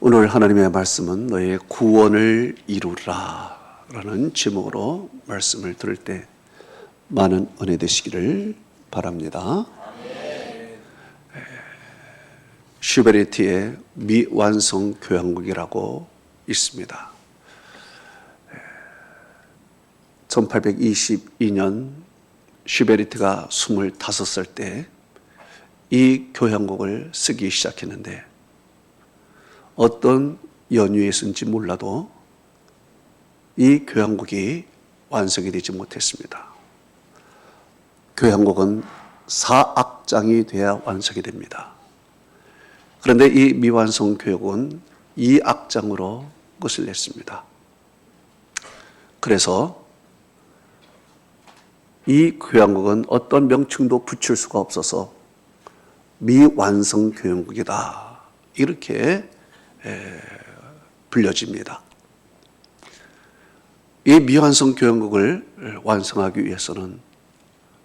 오늘 하나님의 말씀은 너의 구원을 이루라 라는 제목으로 말씀을 들을 때 많은 은혜 되시기를 바랍니다. 슈베르트의 미완성 교향곡이라고 있습니다. 1822년 슈베르트가 25살 때 이 교향곡을 쓰기 시작했는데 어떤 연유에 쓴지 몰라도 이 교향곡이 완성이 되지 못했습니다. 교향곡은 4악장이 돼야 완성이 됩니다. 그런데 이 미완성 교향곡은 2악장으로 끝을 냈습니다. 그래서 이 교향곡은 어떤 명칭도 붙일 수가 없어서 미완성 교향곡이다 이렇게 불려집니다. 이 미완성 교향곡을 완성하기 위해서는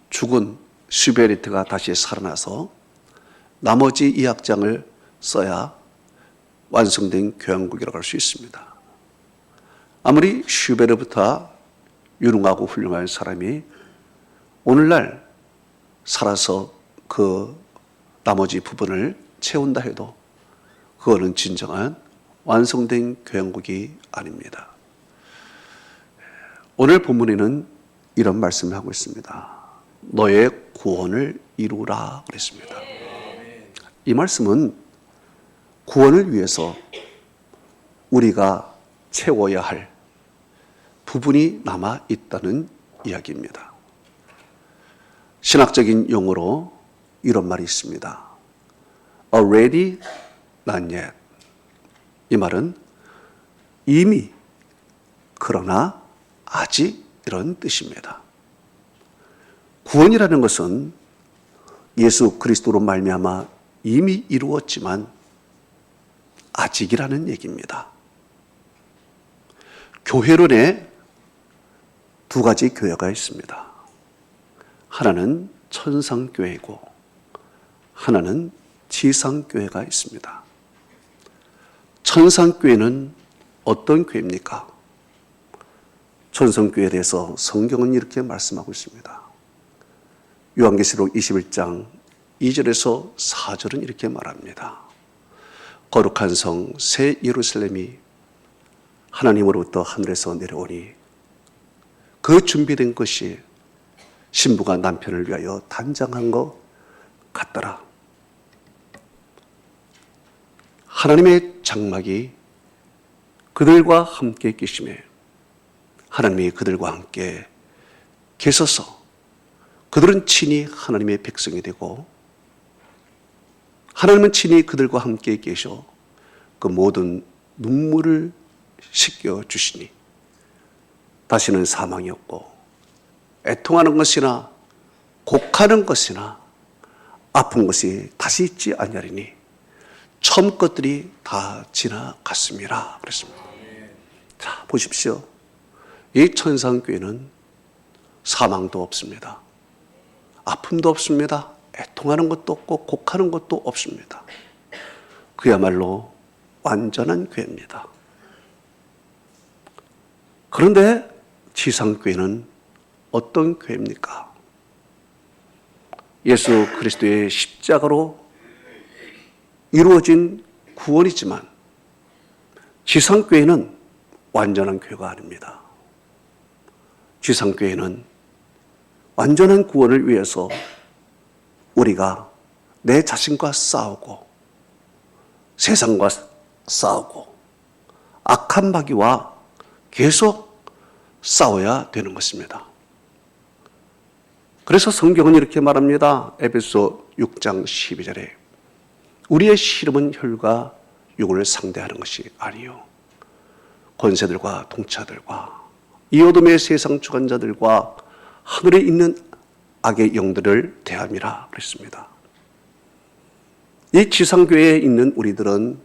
죽은 슈베르트가 다시 살아나서 나머지 2악장을 써야 완성된 교향곡이라고 할 수 있습니다. 아무리 슈베르트보다 유능하고 훌륭한 사람이 오늘날 살아서 그 나머지 부분을 채운다 해도 그거는 진정한 완성된 교향곡이 아닙니다. 오늘 본문에는 이런 말씀을 하고 있습니다. 너의 구원을 이루라 그랬습니다. 이 말씀은 구원을 위해서 우리가 채워야 할 부분이 남아 있다는 이야기입니다. 신학적인 용어로 이런 말이 있습니다. Already, not yet. 이 말은 이미, 그러나 아직 이런 뜻입니다. 구원이라는 것은 예수 그리스도로 말미암아 이미 이루었지만 아직이라는 얘기입니다. 교회론에 두 가지 교회가 있습니다. 하나는 천상교회이고 하나는 지상교회가 있습니다. 천상교회는 어떤 교회입니까? 천상교회에 대해서 성경은 이렇게 말씀하고 있습니다. 요한계시록 21장 2절에서 4절은 이렇게 말합니다. 거룩한 성 새 예루살렘이 하나님으로부터 하늘에서 내려오니 그 준비된 것이 신부가 남편을 위하여 단장한 것 같더라. 하나님의 장막이 그들과 함께 계시매 하나님이 그들과 함께 계셔서 그들은 친히 하나님의 백성이 되고 하나님은 친히 그들과 함께 계셔 그 모든 눈물을 씻겨주시니 다시는 사망이 없고 애통하는 것이나 곡하는 것이나 아픈 것이 다시 있지 아니하리니 처음 것들이 다 지나갔습니다. 그랬습니다. 자, 보십시오. 이 천상교회는 사망도 없습니다. 아픔도 없습니다. 애통하는 것도 없고 곡하는 것도 없습니다. 그야말로 완전한 교회입니다. 그런데 지상교회는 어떤 교회입니까? 예수 그리스도의 십자가로 이루어진 구원이지만 지상교회는 완전한 교회가 아닙니다. 지상교회는 완전한 구원을 위해서 우리가 내 자신과 싸우고 세상과 싸우고 악한 마귀와 계속 싸워야 되는 것입니다. 그래서 성경은 이렇게 말합니다. 에베소 6장 12절에 우리의 씨름은 혈과 육을 상대하는 것이 아니요 권세들과 통치자들과 이 어둠의 세상 주관자들과 하늘에 있는 악의 영들을 대함이라 그랬습니다. 이 지상교회에 있는 우리들은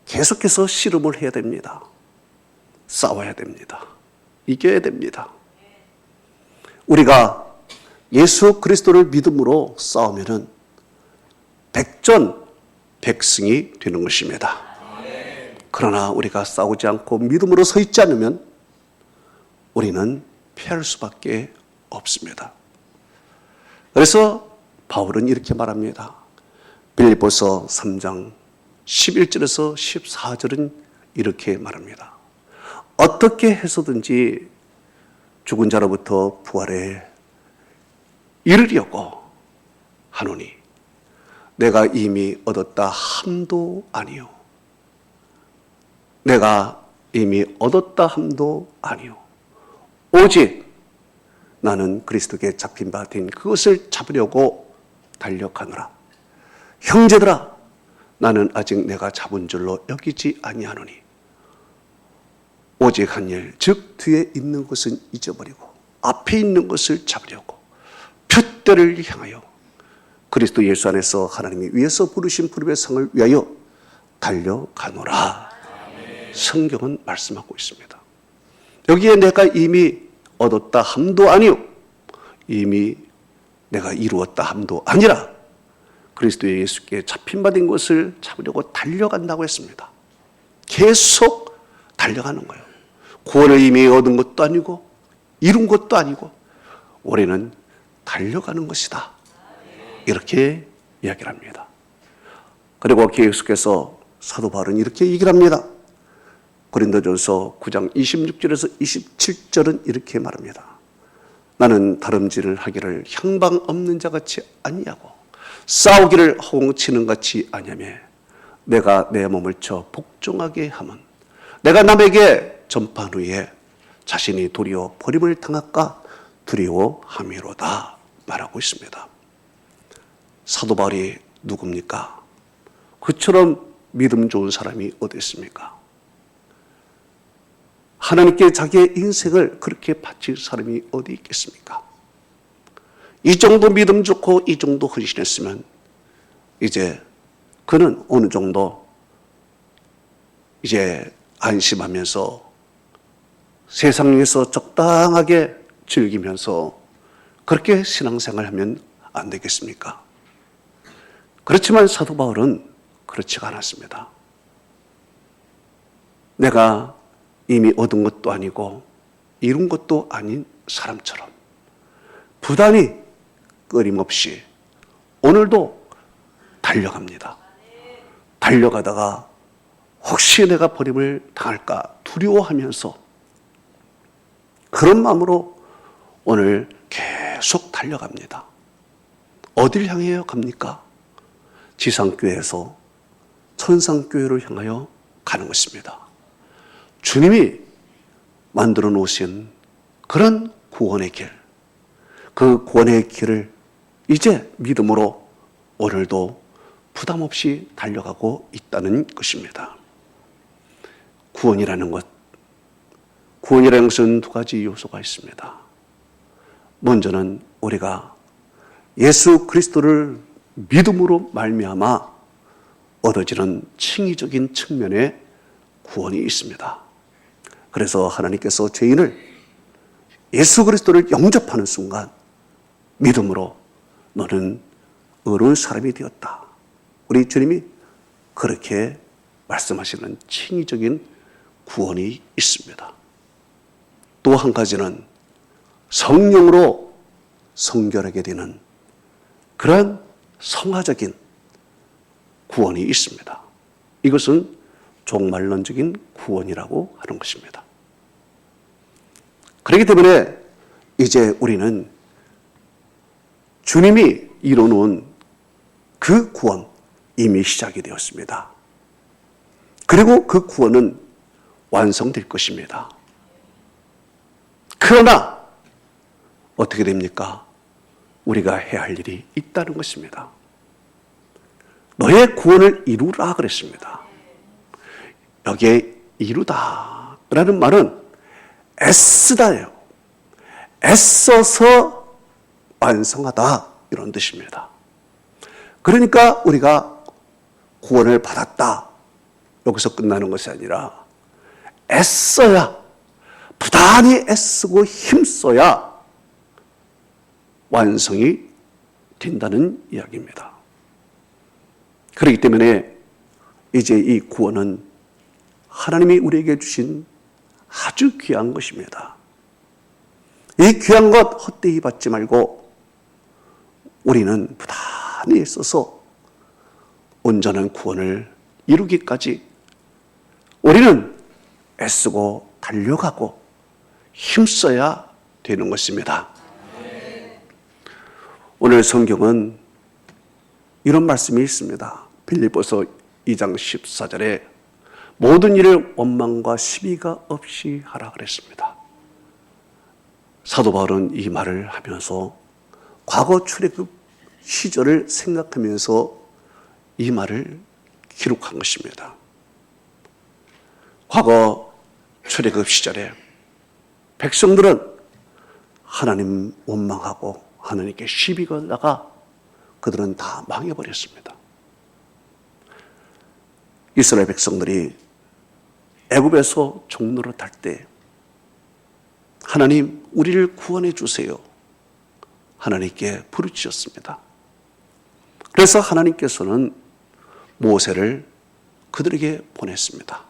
계속해서 씨름을 해야 됩니다. 싸워야 됩니다. 이겨야 됩니다. 우리가 예수 그리스도를 믿음으로 싸우면은 백전 백승이 되는 것입니다. 그러나 우리가 싸우지 않고 믿음으로 서 있지 않으면 우리는 패할 수밖에 없습니다. 그래서 바울은 이렇게 말합니다. 빌립보서 3장 11절에서 14절은 이렇게 말합니다. 어떻게 해서든지 죽은 자로부터 부활에 이르려고 하노니 내가 이미 얻었다 함도 아니요. 내가 이미 얻었다 함도 아니요. 오직 나는 그리스도께 잡힌 바 된 그것을 잡으려고 달려가노라. 형제들아, 나는 아직 내가 잡은 줄로 여기지 아니하노니 오직 한 일, 즉 뒤에 있는 것은 잊어버리고 앞에 있는 것을 잡으려고 표대를 향하여 그리스도 예수 안에서 하나님이 위에서 부르신 부름의 상을 위하여 달려가노라. 성경은 말씀하고 있습니다. 여기에 내가 이미 얻었다 함도 아니요, 이미 내가 이루었다 함도 아니라 그리스도 예수께 잡힌 바 된 것을 잡으려고 달려간다고 했습니다. 계속 달려가는 거예요. 구원을 이미 얻은 것도 아니고 이룬 것도 아니고 올해는 달려가는 것이다. 이렇게 이야기를 합니다. 그리고 계속해서 사도 바울은 이렇게 얘기를 합니다. 고린도전서 9장 26절에서 27절은 이렇게 말합니다. 나는 다름질을 하기를 향방 없는 자같이 아니하고 싸우기를 허공치는 같이 아니하며 내가 내 몸을 쳐 복종하게 하면 내가 남에게 전파한 후에 자신이 도리어 버림을 당할까 두려워함이로다 말하고 있습니다. 사도 바울이 누굽니까? 그처럼 믿음 좋은 사람이 어디 있습니까? 하나님께 자기의 인생을 그렇게 바칠 사람이 어디 있겠습니까? 이 정도 믿음 좋고 이 정도 헌신했으면 이제 그는 어느 정도 이제 안심하면서 세상에서 적당하게 즐기면서 그렇게 신앙생활하면 안 되겠습니까? 그렇지만 사도 바울은 그렇지가 않았습니다. 내가 이미 얻은 것도 아니고 이룬 것도 아닌 사람처럼 부단히 끊임없이 오늘도 달려갑니다. 달려가다가 혹시 내가 버림을 당할까 두려워하면서 그런 마음으로 오늘 계속 달려갑니다. 어딜 향해 갑니까? 지상교회에서 천상교회를 향하여 가는 것입니다. 주님이 만들어 놓으신 그런 구원의 길, 그 구원의 길을 이제 믿음으로 오늘도 부담 없이 달려가고 있다는 것입니다. 구원이라는 것은 두 가지 요소가 있습니다. 먼저는 우리가 예수 그리스도를 믿음으로 말미암아 얻어지는 칭의적인 측면의 구원이 있습니다. 그래서 하나님께서 죄인을 예수 그리스도를 영접하는 순간 믿음으로 너는 의로운 사람이 되었다. 우리 주님이 그렇게 말씀하시는 칭의적인 구원이 있습니다. 또 한 가지는 성령으로 성결하게 되는 그런 성화적인 구원이 있습니다. 이것은 종말론적인 구원이라고 하는 것입니다. 그렇기 때문에 이제 우리는 주님이 이뤄놓은 그 구원 이미 시작이 되었습니다. 그리고 그 구원은 완성될 것입니다. 그러나 어떻게 됩니까? 우리가 해야 할 일이 있다는 것입니다. 너의 구원을 이루라 그랬습니다. 여기에 이루다라는 말은 애쓰다예요. 애써서 완성하다 이런 뜻입니다. 그러니까 우리가 구원을 받았다 여기서 끝나는 것이 아니라 애써야, 부단히 애쓰고 힘써야 완성이 된다는 이야기입니다. 그렇기 때문에 이제 이 구원은 하나님이 우리에게 주신 아주 귀한 것입니다. 이 귀한 것 헛되이 받지 말고 우리는 부단히 써서 온전한 구원을 이루기까지 우리는 애쓰고 달려가고 힘써야 되는 것입니다. 오늘 성경은 이런 말씀이 있습니다. 빌립보서 2장 14절에 모든 일을 원망과 시비가 없이 하라 그랬습니다. 사도 바울은 이 말을 하면서 과거 출애굽 시절을 생각하면서 이 말을 기록한 것입니다. 과거 출애굽 시절에 백성들은 하나님 원망하고 하나님께 시비 걸다가 그들은 다 망해버렸습니다. 이스라엘 백성들이 애굽에서 종로를 탈 때 하나님 우리를 구원해 주세요. 하나님께 부르짖었습니다. 그래서 하나님께서는 모세를 그들에게 보냈습니다.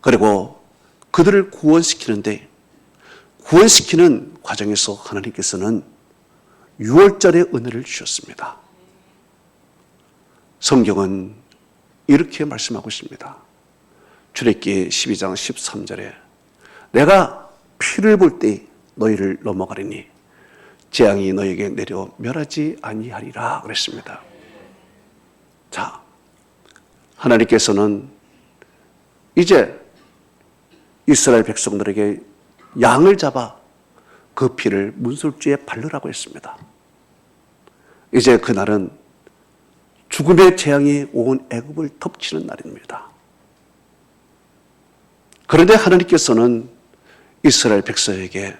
그리고 그들을 구원시키는데 구원시키는 과정에서 하나님께서는 6월절의 은혜를 주셨습니다. 성경은 이렇게 말씀하고 있습니다. 출애굽기 12장 13절에 내가 피를 볼 때 너희를 넘어가리니 재앙이 너희에게 내려 멸하지 아니하리라 그랬습니다. 자, 하나님께서는 이제 이스라엘 백성들에게 양을 잡아 그 피를 문설주에 바르라고 했습니다. 이제 그날은 죽음의 재앙이 온 애굽을 덮치는 날입니다. 그런데 하나님께서는 이스라엘 백성에게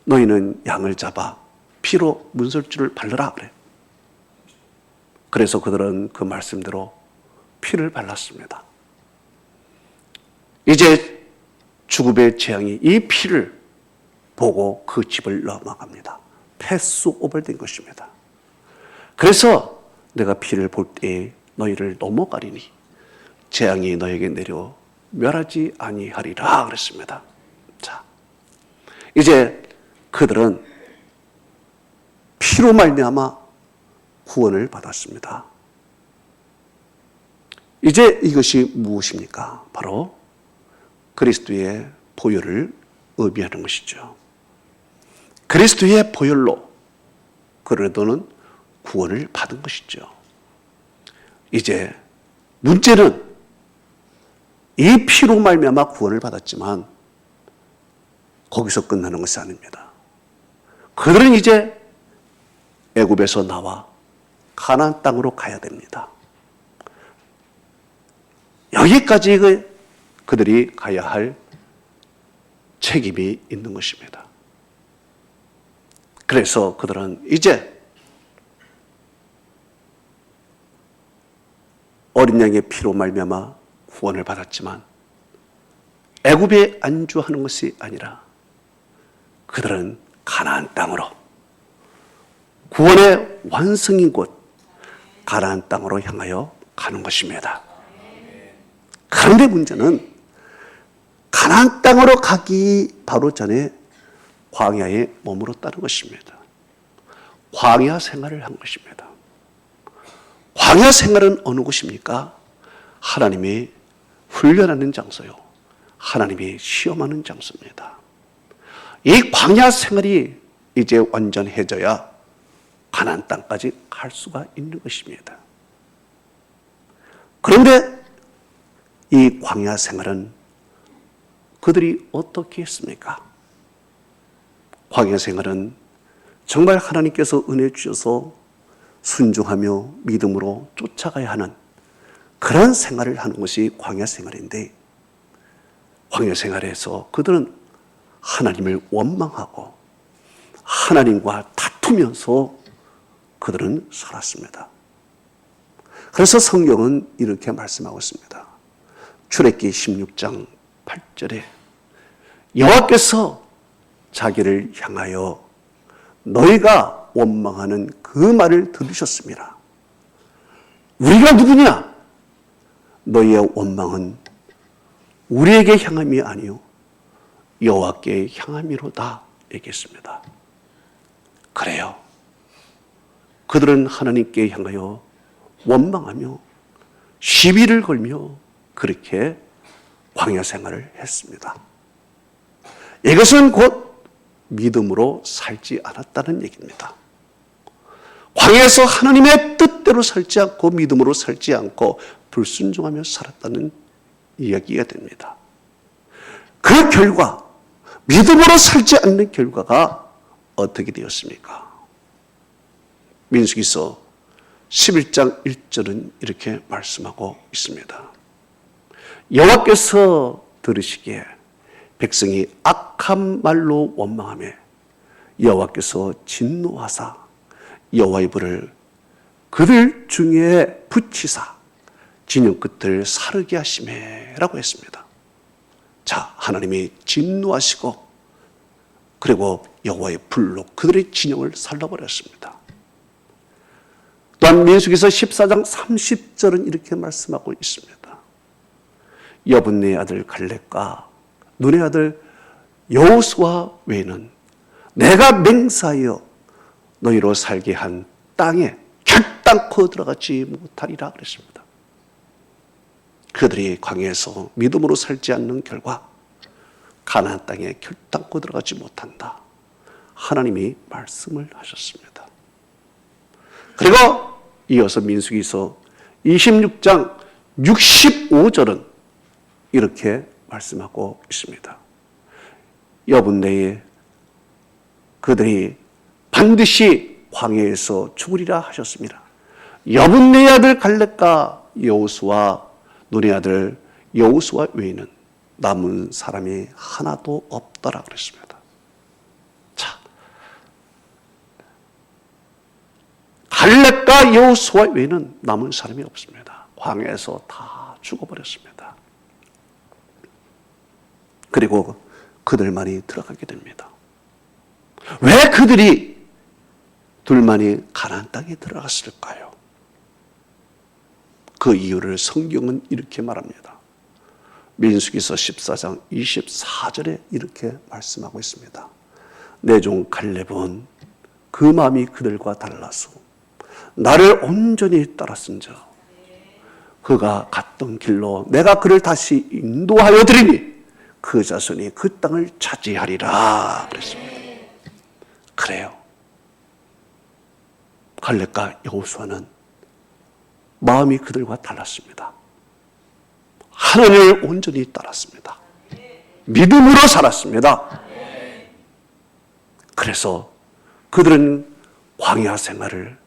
너희는 양을 잡아 피로 문설주를 바르라 그래. 그래서 그들은 그 말씀대로 피를 발랐습니다. 이제 죽음의 재앙이 이 피를 보고 그 집을 넘어갑니다. 패스오버 된 것입니다. 그래서 내가 피를 볼 때 너희를 넘어가리니 재앙이 너에게 내려 멸하지 아니하리라 그랬습니다. 자, 이제 그들은 피로 말미암아 구원을 받았습니다. 이제 이것이 무엇입니까? 바로 그리스도의 보혈을 의미하는 것이죠. 그리스도의 보혈로 그들은 구원을 받은 것이죠. 이제 문제는 이 피로 말미암아 구원을 받았지만 거기서 끝나는 것이 아닙니다. 그들은 이제 애굽에서 나와 가나안 땅으로 가야 됩니다. 여기까지 그들이 가야 할 책임이 있는 것입니다. 그래서 그들은 이제 어린 양의 피로 말미암아 구원을 받았지만 애굽에 안주하는 것이 아니라 그들은 가나안 땅으로 구원의 완성인 곳 가나안 땅으로 향하여 가는 것입니다. 그런데 문제는 가나안 땅으로 가기 바로 전에 광야에 머물렀다는 것입니다. 광야 생활을 한 것입니다. 광야 생활은 어느 곳입니까? 하나님이 훈련하는 장소요. 하나님이 시험하는 장소입니다. 이 광야 생활이 이제 완전해져야 가나안 땅까지 갈 수가 있는 것입니다. 그런데 이 광야 생활은 그들이 어떻게 했습니까? 광야 생활은 정말 하나님께서 은혜 주셔서 순종하며 믿음으로 쫓아가야 하는 그런 생활을 하는 것이 광야 생활인데 광야 생활에서 그들은 하나님을 원망하고 하나님과 다투면서 그들은 살았습니다. 그래서 성경은 이렇게 말씀하고 있습니다. 출애굽기 16장 8절에 여호와께서 자기를 향하여 너희가 원망하는 그 말을 들으셨습니다. 우리가 누구냐? 너희의 원망은 우리에게 향함이 아니요 여호와께 향함이로다 얘기했습니다. 그래요. 그들은 하나님께 향하여 원망하며 시비를 걸며 그렇게 광야 생활을 했습니다. 이것은 곧 믿음으로 살지 않았다는 얘기입니다. 광야에서 하나님의 뜻대로 살지 않고 믿음으로 살지 않고 불순종하며 살았다는 이야기가 됩니다. 그 결과 믿음으로 살지 않는 결과가 어떻게 되었습니까? 민수기서 11장 1절은 이렇게 말씀하고 있습니다. 여호와께서 들으시기에 백성이 악한 말로 원망하며 여호와께서 진노하사 여호와의 불을 그들 중에 붙이사 진영 끝을 사르게 하시매라고 했습니다. 자, 하나님이 진노하시고 그리고 여호와의 불로 그들의 진영을 살라버렸습니다. 또한 민수기서 14장 30절은 이렇게 말씀하고 있습니다. 여분네 아들 갈렙과 눈의 아들 여호수아 외에는 내가 맹세하여 너희로 살게 한 땅에 결단코 들어가지 못하리라 그랬습니다. 그들이 광야에서 믿음으로 살지 않는 결과 가나안 땅에 결단코 들어가지 못한다. 하나님이 말씀을 하셨습니다. 그리고 이어서 민수기서 26장 65절은 이렇게 말씀하고 있습니다. 여분네에 그들이 반드시 광야에서 죽으리라 하셨습니다. 여분네의 아들 갈렙과 여호수아 눈의 아들 여호수아 외에는 남은 사람이 하나도 없더라 그랬습니다. 자, 갈렙과 여호수아 외에는 남은 사람이 없습니다. 광야에서 다 죽어버렸습니다. 그리고 그들만이 들어가게 됩니다. 왜 그들이 둘만이 가나안 땅에 들어갔을까요? 그 이유를 성경은 이렇게 말합니다. 민수기서 14장 24절에 이렇게 말씀하고 있습니다. 내 종 갈렙은 그 마음이 그들과 달라서 나를 온전히 따랐은즉 그가 갔던 길로 내가 그를 다시 인도하여 드리니 그 자손이 그 땅을 차지하리라 그랬습니다. 그래요. 갈렙과 여호수아는 마음이 그들과 달랐습니다. 하나님을 온전히 따랐습니다. 믿음으로 살았습니다. 그래서 그들은 광야 생활을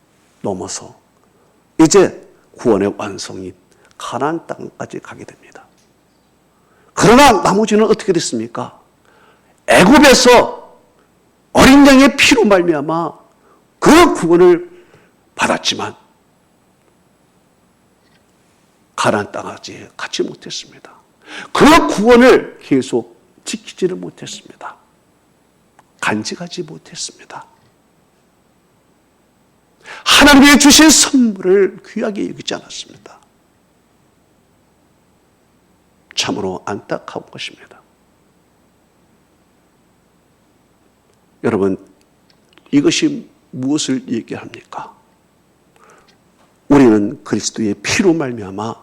넘어서 이제 구원의 완성인 가나안 땅까지 가게 됩니다. 그러나 나머지는 어떻게 됐습니까? 애굽에서 어린 양의 피로 말미암아 그 구원을 받았지만 가나안 땅까지 가지 못했습니다. 그 구원을 계속 지키지를 못했습니다. 간직하지 못했습니다. 하나님이 주신 선물을 귀하게 여기지 않았습니다. 참으로 안타까운 것입니다. 여러분, 이것이 무엇을 얘기합니까? 우리는 그리스도의 피로 말미암아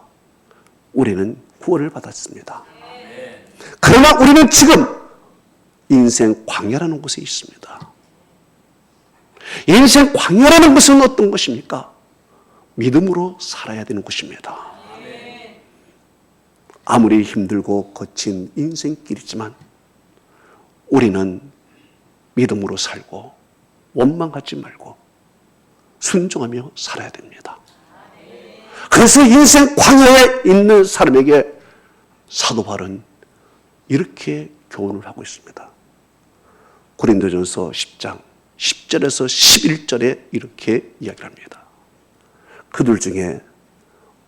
우리는 구원을 받았습니다. 그러나 우리는 지금 인생 광야라는 곳에 있습니다. 인생 광야라는 것은 어떤 것입니까? 믿음으로 살아야 되는 것입니다. 아무리 힘들고 거친 인생길이지만 우리는 믿음으로 살고 원망하지 말고 순종하며 살아야 됩니다. 그래서 인생 광야에 있는 사람에게 사도 바울은 이렇게 교훈을 하고 있습니다. 고린도전서 10장 10절에서 11절에 이렇게 이야기를 합니다. 그들 중에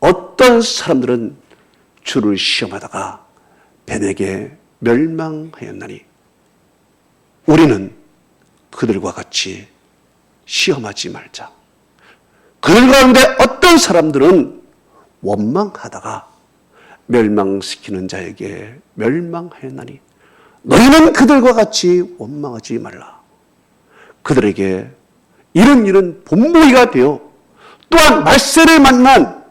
어떤 사람들은 주를 시험하다가 뱀에게 멸망하였나니 우리는 그들과 같이 시험하지 말자. 그들 가운데 어떤 사람들은 원망하다가 멸망시키는 자에게 멸망하였나니 너희는 그들과 같이 원망하지 말라. 그들에게 이런 본보기가 되어 또한 말세를 만난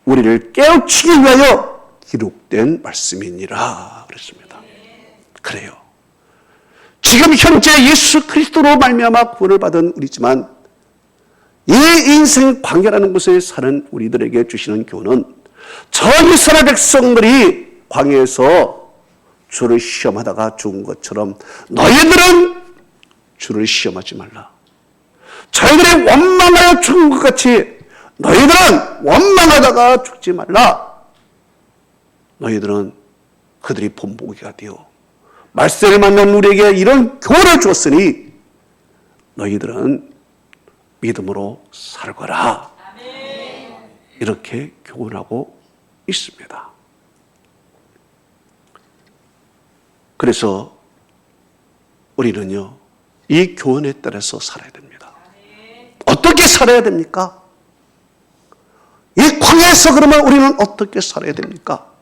우리를 깨우치기 위하여 기록된 말씀이니라 그랬습니다. 그래요. 지금 현재 예수 그리스도로 말미암아 구원을 받은 우리지만 이 인생 광야라는 곳에 사는 우리들에게 주시는 교훈은 저 이스라엘 백성들이 광야에서 주를 시험하다가 죽은 것처럼 너희들은 주를 시험하지 말라. 저희들이 원망하여 죽은 것 같이 너희들은 원망하다가 죽지 말라. 너희들은 그들이 본보기가 되어 말세를 만난 우리에게 이런 교훈을 주었으니 너희들은 믿음으로 살거라. 이렇게 교훈하고 있습니다. 그래서 우리는요, 이 교훈에 따라서 살아야 됩니다. 어떻게 살아야 됩니까? 이 광야에서 그러면 우리는 어떻게 살아야 됩니까?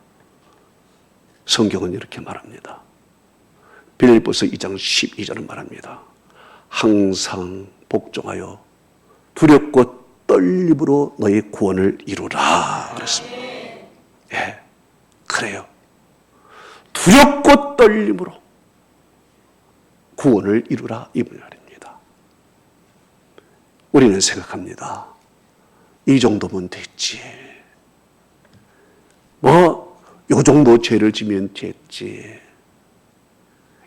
성경은 이렇게 말합니다. 빌립보서 2장 12절은 말합니다. 항상 복종하여 두렵고 떨림으로 너의 구원을 이루라 그랬습니다. 예, 그래요. 두렵고 떨림으로 구원을 이루라 이 말입니다. 우리는 생각합니다. 이 정도면 됐지. 요 정도 죄를 지면 됐지.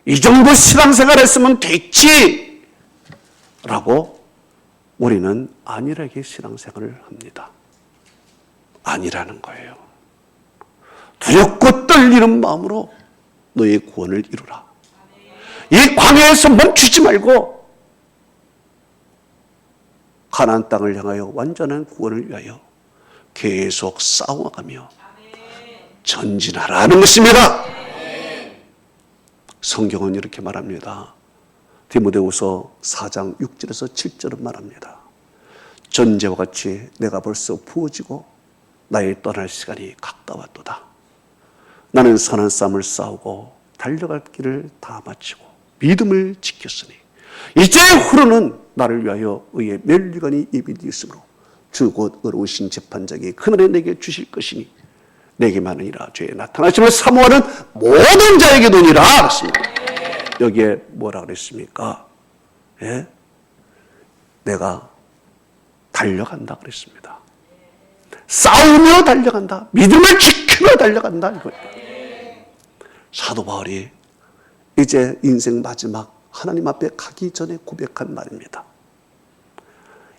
이 정도 신앙생활 했으면 됐지. 라고 우리는 안일하게 신앙생활을 합니다. 아니라는 거예요. 두렵고 떨리는 마음으로 너의 구원을 이루라. 이 광야에서 멈추지 말고 가나안 땅을 향하여 완전한 구원을 위하여 계속 싸워가며 전진하라는 것입니다. 성경은 이렇게 말합니다. 디모데후서 4장 6절에서 7절은 말합니다. 전제와 같이 내가 벌써 부어지고 나의 떠날 시간이 가까웠도다. 나는 선한 싸움을 싸우고 달려갈 길을 다 마치고 믿음을 지켰으니 이제 후로는 나를 위하여 의의 면류관이 예비되었으므로 주 곧 의로우신 재판장이 그날에 내게 주실 것이니 내게만 아니라 죄의 나타나심을 사모하는 모든 자에게도니라 그랬습니다. 여기에 뭐라 그랬습니까? 예? 내가 달려간다 그랬습니다. 싸우며 달려간다. 믿음을 지키며 달려간다 이거예요. 사도 바울이 이제 인생 마지막 하나님 앞에 가기 전에 고백한 말입니다.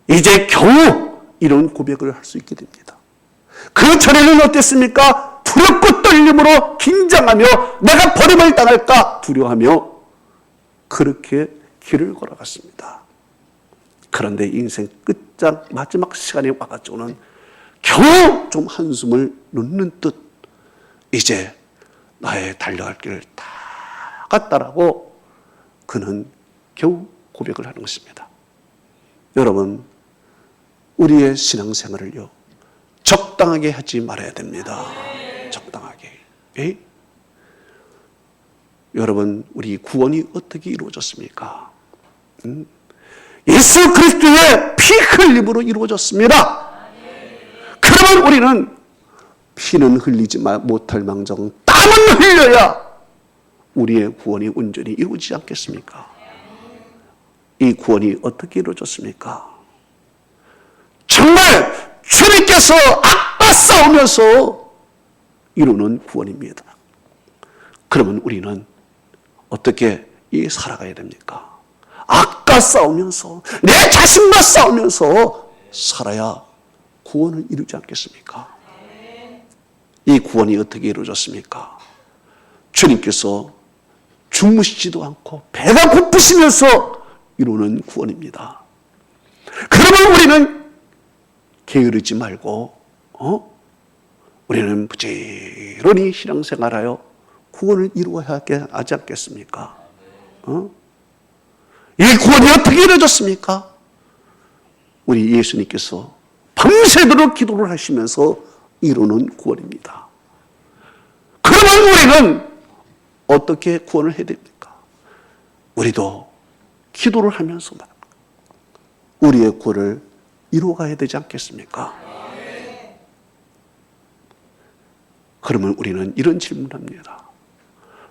이제 겨우 이런 고백을 할 수 있게 됩니다. 그 전에는 어땠습니까? 두렵고 떨림으로 긴장하며 내가 버림을 당할까 두려워하며 그렇게 길을 걸어갔습니다. 그런데 인생 끝장 마지막 시간이 와가지고는 겨우 좀 한숨을 놓는 듯 이제 나의 달려갈 길을 다 갔다라고 그는 겨우 고백을 하는 것입니다. 여러분, 우리의 신앙생활을요 적당하게 하지 말아야 됩니다. 적당하게. 에? 여러분, 우리 구원이 어떻게 이루어졌습니까? 예수 그리스도의 피 흘림으로 이루어졌습니다. 그러면 우리는 피는 흘리지 못할 망정 땀은 흘려야 우리의 구원이 온전히 이루어지지 않겠습니까? 이 구원이 어떻게 이루어졌습니까? 정말 주님께서 악과 싸우면서 이루는 구원입니다. 그러면 우리는 어떻게 살아가야 됩니까? 악과 싸우면서 내 자신과 싸우면서 살아야 구원을 이루지 않겠습니까? 이 구원이 어떻게 이루어졌습니까? 주님께서 주무시지도 않고 배가 고프시면서 이루는 구원입니다. 그러면 우리는 게으르지 말고 우리는 부지런히 신앙생활하여 구원을 이루어야 하지 않겠습니까? 이 구원이 어떻게 이루어졌습니까? 우리 예수님께서 밤새도록 기도를 하시면서 이루는 구원입니다. 그러면 우리는 어떻게 구원을 해야 됩니까? 우리도 기도를 하면서 우리의 구원을 이루어가야 되지 않겠습니까? 그러면 우리는 이런 질문을 합니다.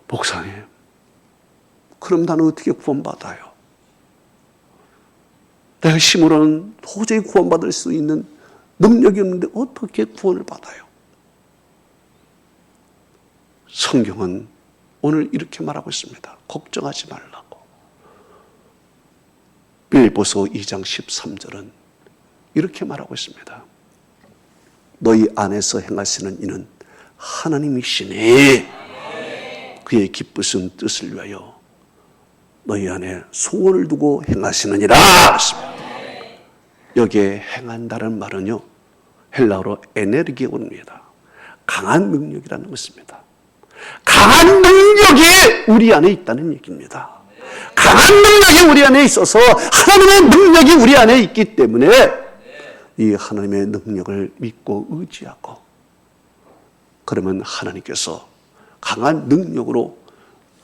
목사님, 그럼 나는 어떻게 구원받아요? 내가 힘으로는 도저히 구원받을 수 있는 능력이 없는데 어떻게 구원을 받아요? 성경은 오늘 이렇게 말하고 있습니다. 걱정하지 말라고. 빌립보서 2장 13절은 이렇게 말하고 있습니다. 너희 안에서 행하시는 이는 하나님이시니 그의 기쁘신 뜻을 위하여 너희 안에 소원을 두고 행하시느니라. 여기에 행한다는 말은요, 헬라어로 에네르기온입니다. 강한 능력이라는 것입니다. 강한 능력이 우리 안에 있다는 얘기입니다. 강한 능력이 우리 안에 있어서 하나님의 능력이 우리 안에 있기 때문에 이 하나님의 능력을 믿고 의지하고, 그러면 하나님께서 강한 능력으로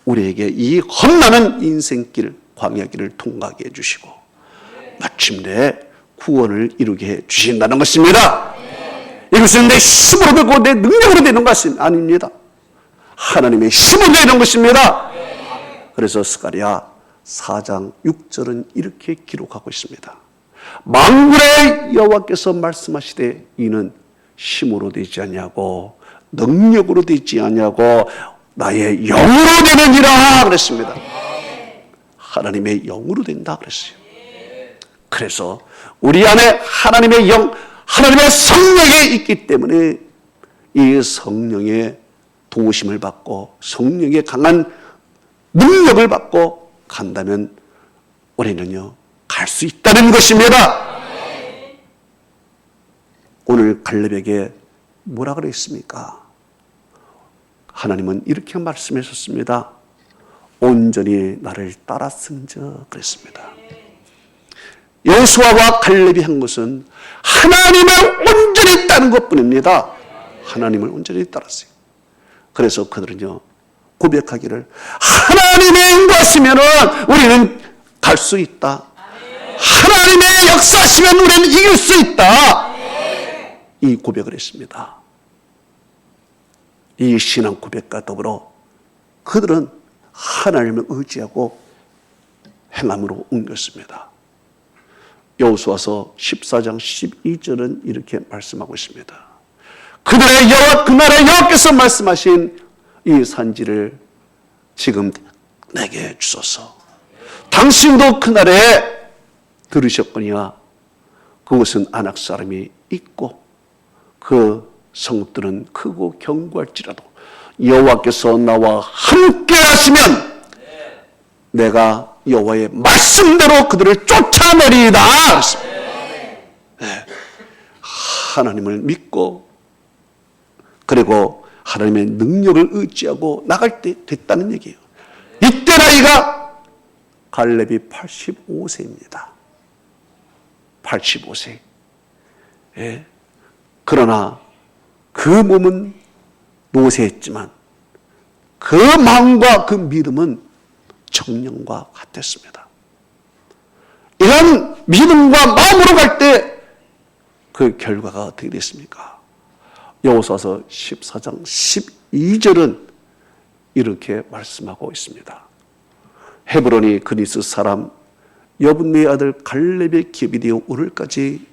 우리에게 이 험난한 인생길, 광야길을 통과하게 해주시고 마침내 구원을 이루게 해주신다는 것입니다. 이것은 내 힘으로 되고 내 능력으로 되는 것이 아닙니다. 하나님의 힘으로 되는 것입니다. 그래서 스가랴 4장 6절은 이렇게 기록하고 있습니다. 만군의 여호와께서 말씀하시되 이는 힘으로 되지 않냐고 능력으로 되지 않냐고 나의 영으로 되느니라 그랬습니다. 하나님의 영으로 된다 그랬어요. 그래서 우리 안에 하나님의 영, 하나님의 성령이 있기 때문에 이 성령의 도우심을 받고 성령의 강한 능력을 받고 간다면 우리는요 갈 수 있다는 것입니다. 오늘 갈렙에게 뭐라 그랬습니까? 하나님은 이렇게 말씀하셨습니다. 온전히 나를 따랐은즉 그랬습니다. 여호수아와 갈렙이 한 것은 하나님을 온전히 따른 것뿐입니다. 하나님을 온전히 따랐어요. 그래서 그들은요 고백하기를 하나님의 인도하시면 우리는 갈 수 있다. 하나님의 역사하시면 우리는 이길 수 있다. 이 고백을 했습니다. 이 신앙 고백과 더불어 그들은 하나님을 의지하고 행함으로 옮겼습니다. 여호수아서 14장 12절은 이렇게 말씀하고 있습니다. 그날의 여호와께서 말씀하신 이 산지를 지금 내게 주소서. 당신도 그날에 들으셨거니와 그곳은 아낙 사람이 있고 그 성읍들은 크고 견고할지라도 여호와께서 나와 함께 하시면 내가 여호와의 말씀대로 그들을 쫓아내리이다. 네. 하나님을 믿고 그리고 하나님의 능력을 의지하고 나갈 때 됐다는 얘기예요. 이때 나이가 갈렙이 85세입니다. 85세. 예. 그러나 그 몸은 노쇠했지만 그 마음과 그 믿음은 청년과 같았습니다. 이런 믿음과 마음으로 갈 때 그 결과가 어떻게 됐습니까? 여호수아서 14장 12절은 이렇게 말씀하고 있습니다. 헤브론이 그니스 사람 여분네의 아들 갈렙의 기업이 되어 오늘까지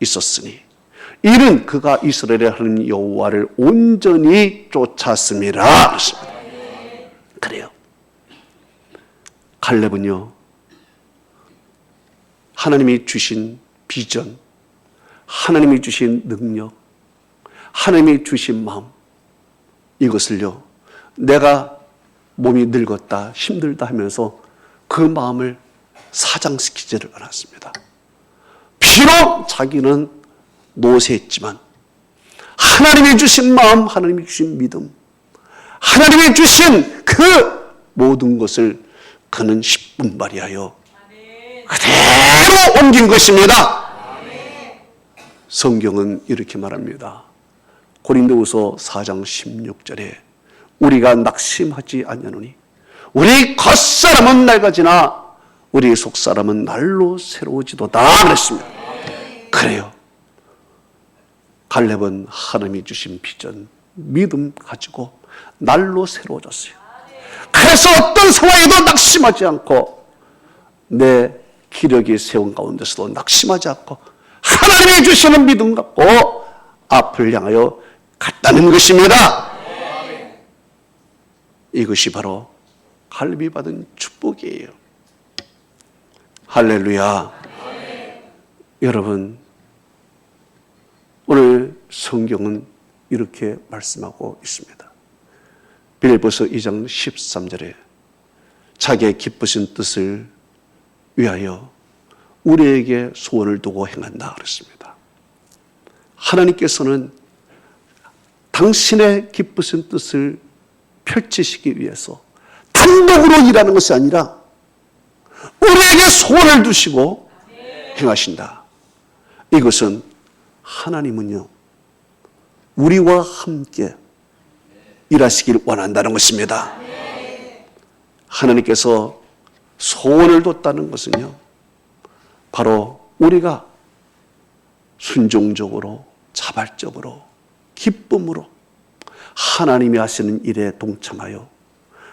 있었으니 이는 그가 이스라엘의 하나님 여호와를 온전히 쫓았음이라. 그래요. 갈렙은요 하나님이 주신 비전, 하나님이 주신 능력, 하나님이 주신 마음, 이것을요 내가 몸이 늙었다 힘들다 하면서 그 마음을 사장시키지를 않았습니다. 비록 자기는 노쇠했지만 하나님이 주신 마음, 하나님이 주신 믿음, 하나님이 주신 그 모든 것을 그는 10분 발휘하여 그대로 옮긴 것입니다. 성경은 이렇게 말합니다. 고린도후서 4장 16절에 우리가 낙심하지 아니하노니 우리 겉사람은 낡아지나 우리 속사람은 날로 새로워지도다 그랬습니다. 그래요. 갈렙은 하나님이 주신 비전, 믿음 가지고 날로 새로워졌어요. 그래서 어떤 상황에도 낙심하지 않고 내 기력이 세운 가운데서도 낙심하지 않고 하나님이 주시는 믿음 갖고 앞을 향하여 갔다는 것입니다. 이것이 바로 갈렙이 받은 축복이에요. 할렐루야. 여러분, 오늘 성경은 이렇게 말씀하고 있습니다. 빌립보서 2장 13절에 자기의 기쁘신 뜻을 위하여 우리에게 소원을 두고 행한다 그랬습니다. 하나님께서는 당신의 기쁘신 뜻을 펼치시기 위해서 단독으로 일하는 것이 아니라 우리에게 소원을 두시고 행하신다. 이것은 하나님은요, 우리와 함께 일하시길 원한다는 것입니다. 하나님께서 소원을 뒀다는 것은요, 바로 우리가 순종적으로, 자발적으로, 기쁨으로 하나님이 하시는 일에 동참하여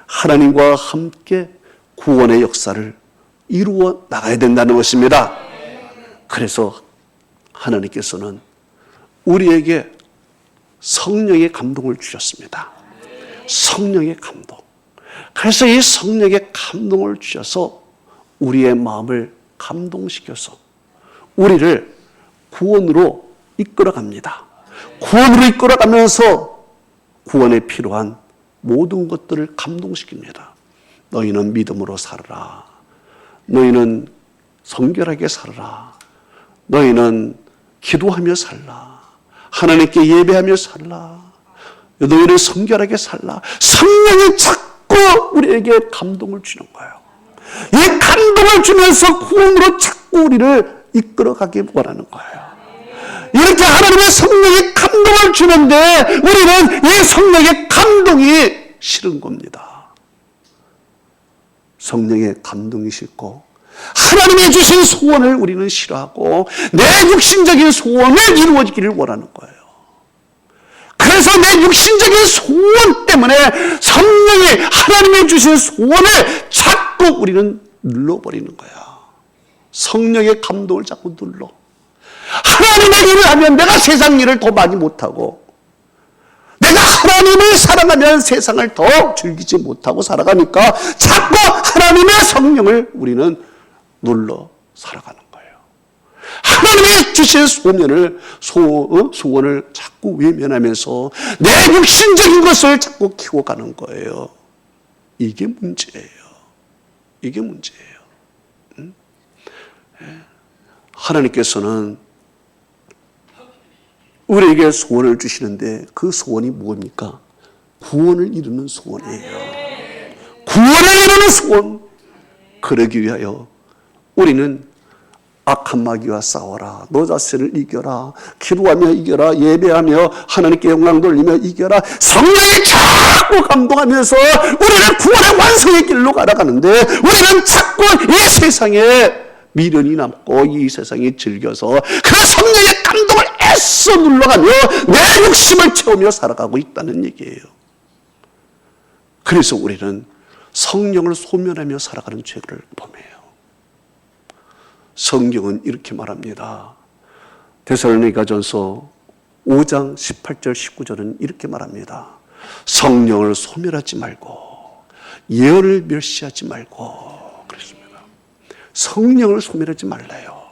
하나님과 함께 구원의 역사를 이루어 나가야 된다는 것입니다. 그래서 하나님께서는 우리에게 성령의 감동을 주셨습니다. 성령의 감동. 그래서 이 성령의 감동을 주셔서 우리의 마음을 감동시켜서 우리를 구원으로 이끌어갑니다. 구원으로 이끌어가면서 구원에 필요한 모든 것들을 감동시킵니다. 너희는 믿음으로 살아라. 너희는 성결하게 살아라. 너희는 기도하며 살라. 하나님께 예배하며 살라. 너희는 성결하게 살라. 성령이 자꾸 우리에게 감동을 주는 거예요. 이 감동을 주면서 구원으로 자꾸 우리를 이끌어가기 원하는 거예요. 이렇게 하나님의 성령이 감동을 주는데 우리는 이 성령의 감동이 싫은 겁니다. 성령의 감동이 싫고 하나님이 주신 소원을 우리는 싫어하고 내 육신적인 소원을 이루어지기를 원하는 거예요. 그래서 내 육신적인 소원 때문에 성령이 하나님이 주신 소원을 자꾸 우리는 눌러버리는 거야. 성령의 감동을 자꾸 눌러. 하나님의 일을 하면 내가 세상 일을 더 많이 못하고 내가 하나님을 사랑하면 세상을 더 즐기지 못하고 살아가니까 자꾸 하나님의 성령을 우리는 눌러 살아가는 거예요. 하나님이 주신 소원을 자꾸 외면하면서 내 육신적인 것을 자꾸 키워가는 거예요. 이게 문제예요. 이게 문제예요. 하나님께서는 우리에게 소원을 주시는데 그 소원이 뭡니까? 구원을 이루는 소원이에요. 구원을 이루는 소원. 그러기 위하여 우리는 악한 마귀와 싸워라. 너 자신을 이겨라. 기도하며 이겨라. 예배하며 하나님께 영광 돌리며 이겨라. 성령이 자꾸 감동하면서 우리를 구원의 완성의 길로 가라가는데 우리는 자꾸 이 세상에 미련이 남고 이 세상에 즐겨서 그 성령의 감동을 애써 눌러가며 내 욕심을 채우며 살아가고 있다는 얘기예요. 그래서 우리는 성령을 소멸하며 살아가는 죄를 범해요. 성경은 이렇게 말합니다. 데살로니가전서 5장 18절 19절은 이렇게 말합니다. 성령을 소멸하지 말고 예언을 멸시하지 말고 그랬습니다. 성령을 소멸하지 말라요.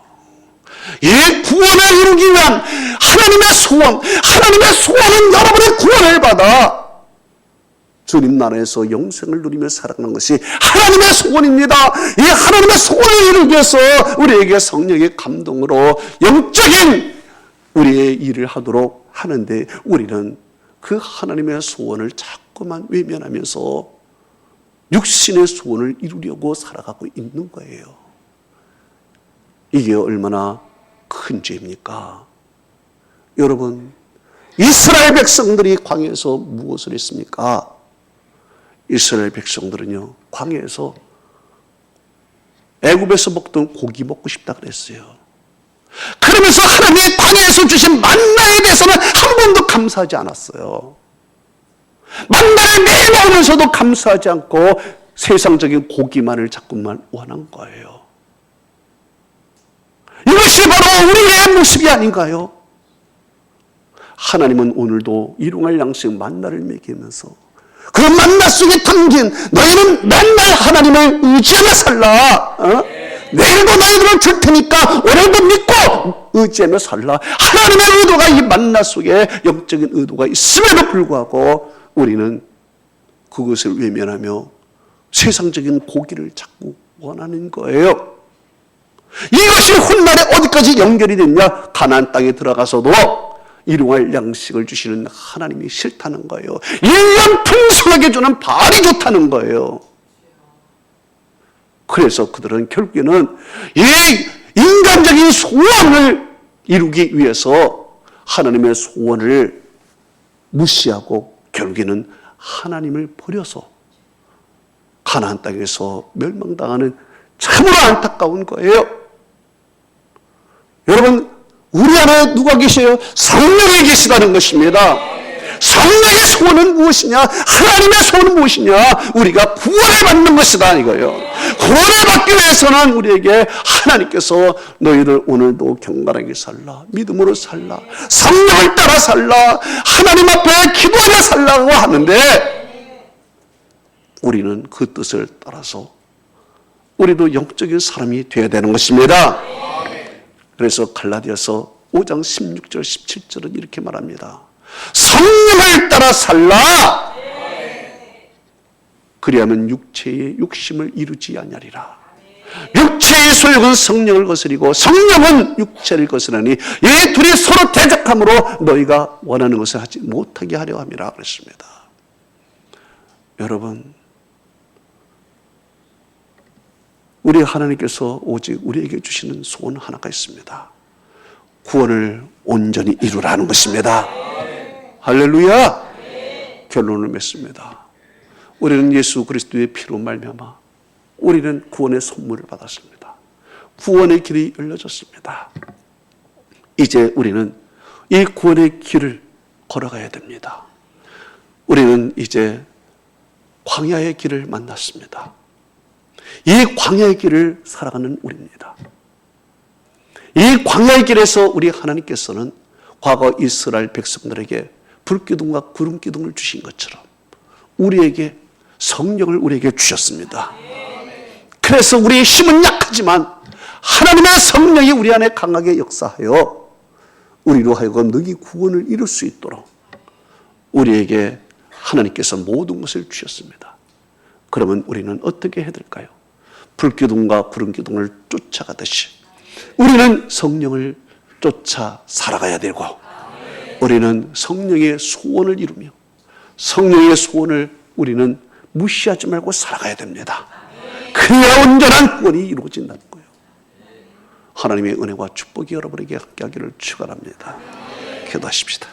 이 구원을 이루기 위한 하나님의 소원, 하나님의 소원은 여러분의 구원을 받아 주님 나라에서 영생을 누리며 살아가는 것이 하나님의 소원입니다. 이 하나님의 소원을 이루기 위해서 우리에게 성령의 감동으로 영적인 우리의 일을 하도록 하는데 우리는 그 하나님의 소원을 자꾸만 외면하면서 육신의 소원을 이루려고 살아가고 있는 거예요. 이게 얼마나 큰 죄입니까? 여러분, 이스라엘 백성들이 광야에서 무엇을 했습니까? 이스라엘 백성들은요, 광야에서 애굽에서 먹던 고기 먹고 싶다 그랬어요. 그러면서 하나님의 광야에서 주신 만나에 대해서는 한 번도 감사하지 않았어요. 만나를 매일 먹으면서도 감사하지 않고 세상적인 고기만을 자꾸만 원한 거예요. 이것이 바로 우리의 모습이 아닌가요? 하나님은 오늘도 일용할 양식 만나를 먹이면서 그 만나 속에 담긴 너희는 맨날 하나님을 의지하며 살라. 내일도 너희들을 줄 테니까 오늘도 믿고 의지하며 살라. 하나님의 의도가 이 만나 속에 영적인 의도가 있음에도 불구하고 우리는 그것을 외면하며 세상적인 고기를 자꾸 원하는 거예요. 이것이 훗날에 어디까지 연결이 됐냐? 가나안 땅에 들어가서도 일용할 양식을 주시는 하나님이 싫다는 거예요. 1년 풍성하게 주는 발이 좋다는 거예요. 그래서 그들은 결국에는 이 인간적인 소원을 이루기 위해서 하나님의 소원을 무시하고 결국에는 하나님을 버려서 가나안 땅에서 멸망당하는 참으로 안타까운 거예요. 여러분, 우리 안에 누가 계셔요? 성령이 계시다는 것입니다. 성령의 소원은 무엇이냐? 하나님의 소원은 무엇이냐? 우리가 구원을 받는 것이다 이거예요. 구원을 받기 위해서는 우리에게 하나님께서 너희를 오늘도 경건하게 살라, 믿음으로 살라, 성령을 따라 살라, 하나님 앞에 기도하며 살라고 하는데 우리는 그 뜻을 따라서 우리도 영적인 사람이 되어야 되는 것입니다. 그래서 갈라디아서 5장 16절 17절은 이렇게 말합니다. 성령을 따라 살라. 그리하면 육체의 욕심을 이루지 아니하리라. 육체의 소욕은 성령을 거스리고 성령은 육체를 거스르니 이 둘이 서로 대적함으로 너희가 원하는 것을 하지 못하게 하려 함이라 그랬습니다. 여러분, 우리 하나님께서 오직 우리에게 주시는 소원 하나가 있습니다. 구원을 온전히 이루라는 것입니다. 할렐루야. 결론을 맺습니다. 우리는 예수 그리스도의 피로 말미암아 우리는 구원의 선물을 받았습니다. 구원의 길이 열려졌습니다. 이제 우리는 이 구원의 길을 걸어가야 됩니다. 우리는 이제 광야의 길을 만났습니다. 이 광야의 길을 살아가는 우리입니다. 이 광야의 길에서 우리 하나님께서는 과거 이스라엘 백성들에게 불기둥과 구름기둥을 주신 것처럼 우리에게 성령을 우리에게 주셨습니다. 그래서 우리의 힘은 약하지만 하나님의 성령이 우리 안에 강하게 역사하여 우리로 하여금 능히 구원을 이룰 수 있도록 우리에게 하나님께서 모든 것을 주셨습니다. 그러면 우리는 어떻게 해야 될까요? 불기둥과 구름기둥을 쫓아가듯이 우리는 성령을 쫓아 살아가야 되고 우리는 성령의 소원을 이루며 성령의 소원을 우리는 무시하지 말고 살아가야 됩니다. 그래야 온전한 구원이 이루어진다는 거예요. 하나님의 은혜와 축복이 여러분에게 함께하기를 축원합니다. 기도하십시다.